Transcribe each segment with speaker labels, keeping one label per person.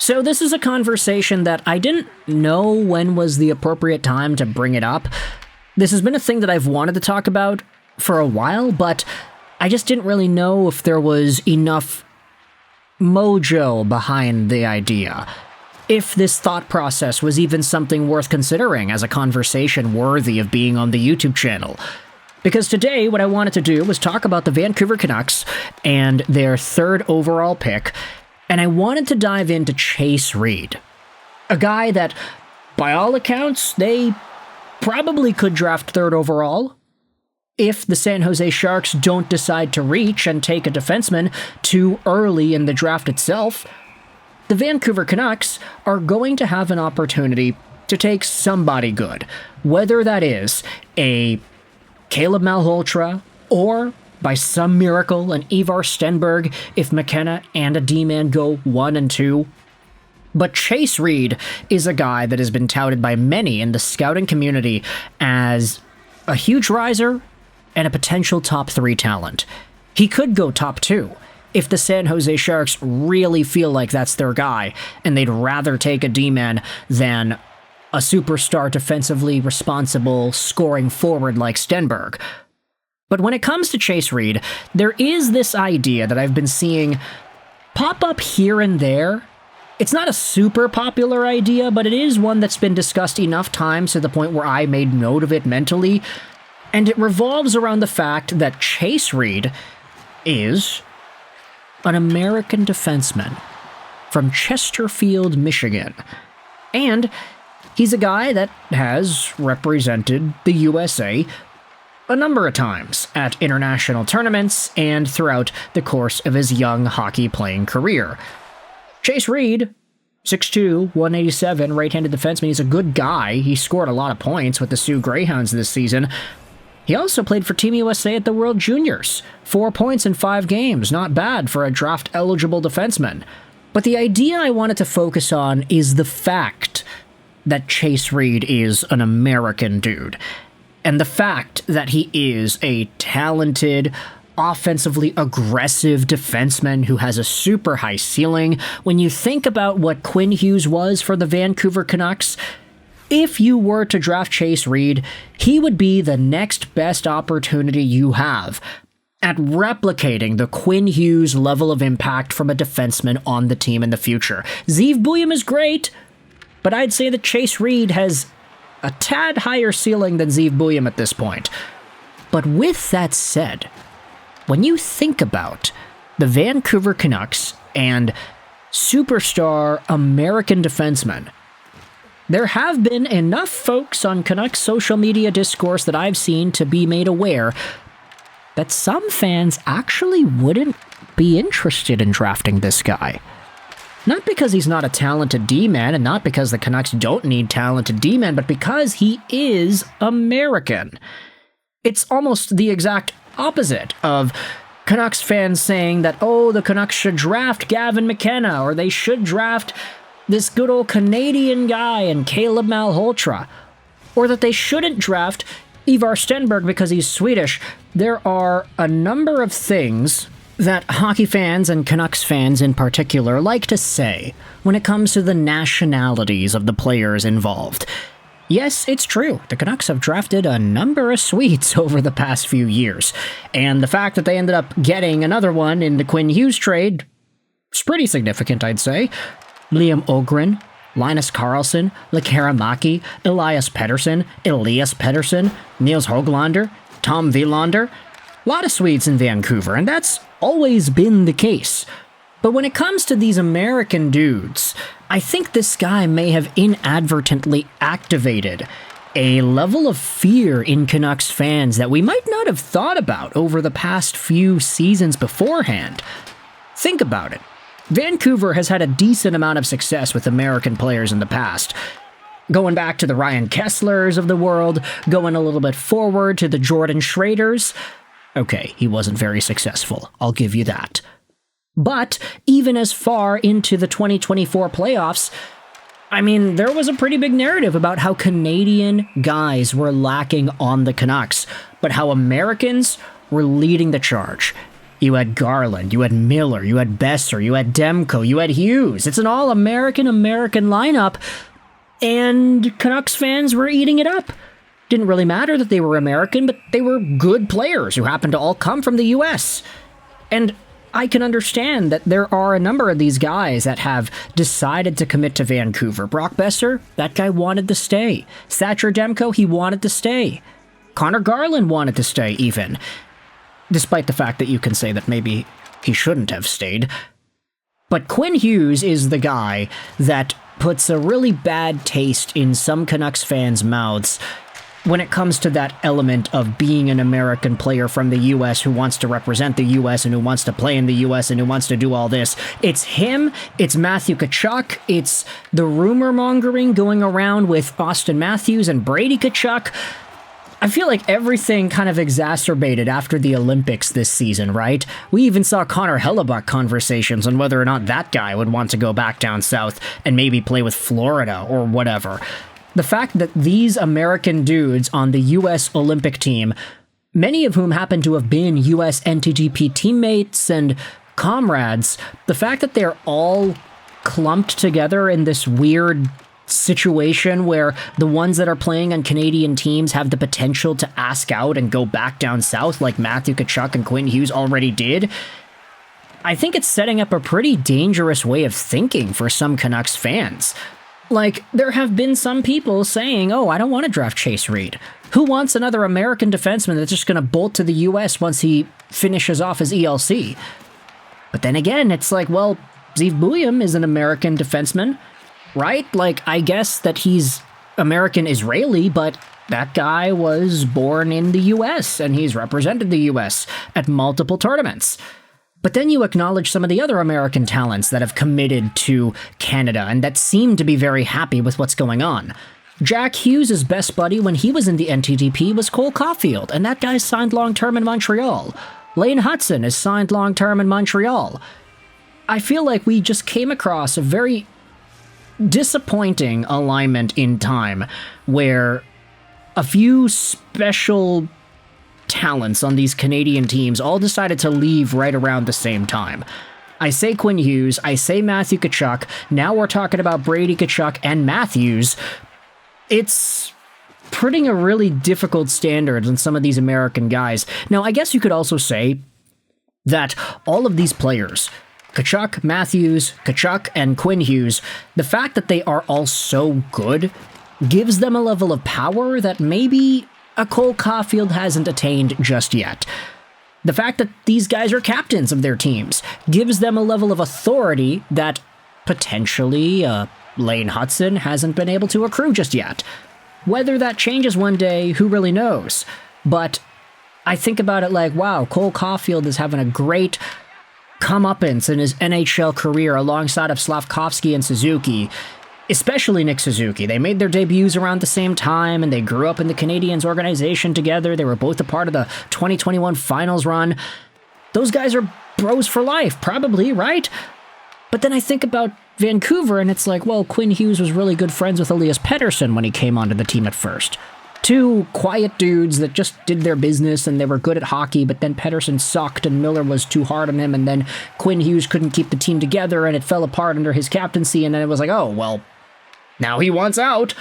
Speaker 1: So this is a conversation that I didn't know when was the appropriate time to bring it up. This has been a thing that I've wanted to talk about for a while, but I just didn't really know if there was enough mojo behind the idea. If this thought process was even something worth considering as a conversation worthy of being on the YouTube channel. Because today, what I wanted to do was talk about the Vancouver Canucks and their third overall pick, and I wanted to dive into Chase Reid. A guy that, by all accounts, they probably could draft third overall if the San Jose Sharks don't decide to reach and take a defenseman too early in the draft itself. The Vancouver Canucks are going to have an opportunity to take somebody good, whether that is a Caleb Malhotra or, by some miracle, an Ivar Stenberg if McKenna and a D-man go 1 and 2. But Chase Reid is a guy that has been touted by many in the scouting community as a huge riser and a potential top 3 talent. He could go top 2 if the San Jose Sharks really feel like that's their guy and they'd rather take a D-man than a superstar defensively responsible scoring forward like Stenberg. But when it comes to Chase Reid, there is this idea that I've been seeing pop up here and there. It's not a super popular idea, but it is one that's been discussed enough times to the point where I made note of it mentally. And it revolves around the fact that Chase Reid is an American defenseman from Chesterfield, Michigan. And he's a guy that has represented the USA a number of times at international tournaments and throughout the course of his young hockey playing career. Chase Reid, 6'2", 187, right-handed defenseman. He's a good guy. He scored a lot of points with the Sioux Greyhounds this season. He also played for Team USA at the World Juniors. 4 points in 5 games. Not bad for a draft-eligible defenseman. But the idea I wanted to focus on is the fact that Chase Reid is an American dude. And the fact that he is a talented, offensively aggressive defenseman who has a super high ceiling. When you think about what Quinn Hughes was for the Vancouver Canucks, if you were to draft Chase Reid, he would be the next best opportunity you have at replicating the Quinn Hughes level of impact from a defenseman on the team in the future. Zeev Buium is great, but I'd say that Chase Reid has a tad higher ceiling than Zeev Buium at this point. But with that said, when you think about the Vancouver Canucks and superstar American defensemen, there have been enough folks on Canucks social media discourse that I've seen to be made aware that some fans actually wouldn't be interested in drafting this guy. Not because he's not a talented D-man, and not because the Canucks don't need talented D-men, but because he is American. It's almost the exact opposite of Canucks fans saying that, oh, the Canucks should draft Gavin McKenna, or they should draft this good old Canadian guy and Caleb Malhotra, or that they shouldn't draft Ivar Stenberg because he's Swedish. There are a number of things that hockey fans and Canucks fans in particular like to say when it comes to the nationalities of the players involved. Yes, it's true. The Canucks have drafted a number of Swedes over the past few years, and the fact that they ended up getting another one in the Quinn Hughes trade is pretty significant, I'd say. Liam Ogren, Linus Karlsson, Lekaramaki, Elias Pettersson, Niels Höglander, Tom Wilander. A lot of Swedes in Vancouver, and that's always been the case. But when it comes to these American dudes, I think this guy may have inadvertently activated a level of fear in Canucks fans that we might not have thought about over the past few seasons beforehand. Think about it. Vancouver has had a decent amount of success with American players in the past. Going back to the Ryan Kesslers of the world, going a little bit forward to the Jordan Schraders. Okay, he wasn't very successful, I'll give you that. But even as far into the 2024 playoffs, I mean, there was a pretty big narrative about how Canadian guys were lacking on the Canucks, but how Americans were leading the charge. You had Garland, you had Miller, you had Besser, you had Demko, you had Hughes. It's an all-American lineup, and Canucks fans were eating it up. Didn't really matter that they were American, but they were good players who happened to all come from the US. And I can understand that there are a number of these guys that have decided to commit to Vancouver. Brock Besser, that guy wanted to stay. Thatcher Demko, he wanted to stay. Connor Garland wanted to stay, even. Despite the fact that you can say that maybe he shouldn't have stayed. But Quinn Hughes is the guy that puts a really bad taste in some Canucks fans' mouths when it comes to that element of being an American player from the U.S. who wants to represent the U.S. and who wants to play in the U.S. and who wants to do all this. It's him, it's Matthew Tkachuk, it's the rumor mongering going around with Austin Matthews and Brady Tkachuk. I feel like everything kind of exacerbated after the Olympics this season, right? We even saw Connor Hellebuck conversations on whether or not that guy would want to go back down south and maybe play with Florida or whatever. The fact that these American dudes on the U.S. Olympic team, many of whom happen to have been U.S. NTDP teammates and comrades, the fact that they're all clumped together in this weird situation where the ones that are playing on Canadian teams have the potential to ask out and go back down south like Matthew Tkachuk and Quinn Hughes already did, I think it's setting up a pretty dangerous way of thinking for some Canucks fans. Like, there have been some people saying, oh, I don't want to draft Chase Reid. Who wants another American defenseman that's just going to bolt to the U.S. once he finishes off his ELC? But then again, it's like, well, Zeev Buium is an American defenseman, right? Like, I guess that he's American-Israeli, but that guy was born in the U.S., and he's represented the U.S. at multiple tournaments. But then you acknowledge some of the other American talents that have committed to Canada and that seem to be very happy with what's going on. Jack Hughes' best buddy when he was in the NTDP was Cole Caulfield, and that guy's signed long-term in Montreal. Lane Hudson is signed long-term in Montreal. I feel like we just came across a very disappointing alignment in time where a few special talents on these Canadian teams all decided to leave right around the same time. I say Quinn Hughes, I say Matthew Tkachuk, now we're talking about Brady Tkachuk and Matthews. It's putting a really difficult standard on some of these American guys. Now, I guess you could also say that all of these players, Tkachuk, Matthews, Tkachuk, and Quinn Hughes, the fact that they are all so good gives them a level of power that maybe a Cole Caulfield hasn't attained just yet. The fact that these guys are captains of their teams gives them a level of authority that potentially Lane Hudson hasn't been able to accrue just yet. Whether that changes one day, who really knows? But I think about it like, wow, Cole Caulfield is having a great comeuppance in his NHL career alongside of Slavkovsky and Suzuki. Especially Nick Suzuki. They made their debuts around the same time, and they grew up in the Canadiens organization together. They were both a part of the 2021 finals run. Those guys are bros for life, probably, right? But then I think about Vancouver, and it's like, well, Quinn Hughes was really good friends with Elias Pettersson when he came onto the team at first. Two quiet dudes that just did their business, and they were good at hockey, but then Pettersson sucked, and Miller was too hard on him, and then Quinn Hughes couldn't keep the team together, and it fell apart under his captaincy, and then it was like, oh, well, now he wants out.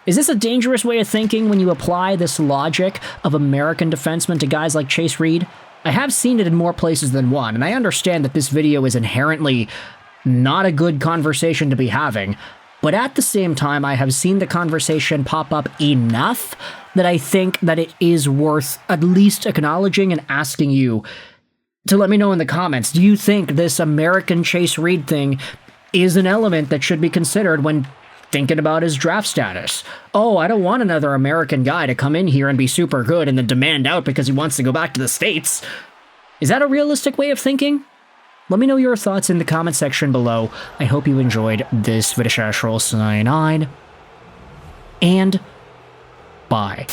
Speaker 1: Is this a dangerous way of thinking when you apply this logic of American defensemen to guys like Chase Reid? I have seen it in more places than one, and I understand that this video is inherently not a good conversation to be having, but at the same time, I have seen the conversation pop up enough that I think that it is worth at least acknowledging and asking you to let me know in the comments. Do you think this American Chase Reid thing is an element that should be considered when thinking about his draft status? Oh, I don't want another American guy to come in here and be super good and then demand out because he wants to go back to the States. Is that a realistic way of thinking? Let me know your thoughts in the comment section below. I hope you enjoyed this video. And bye.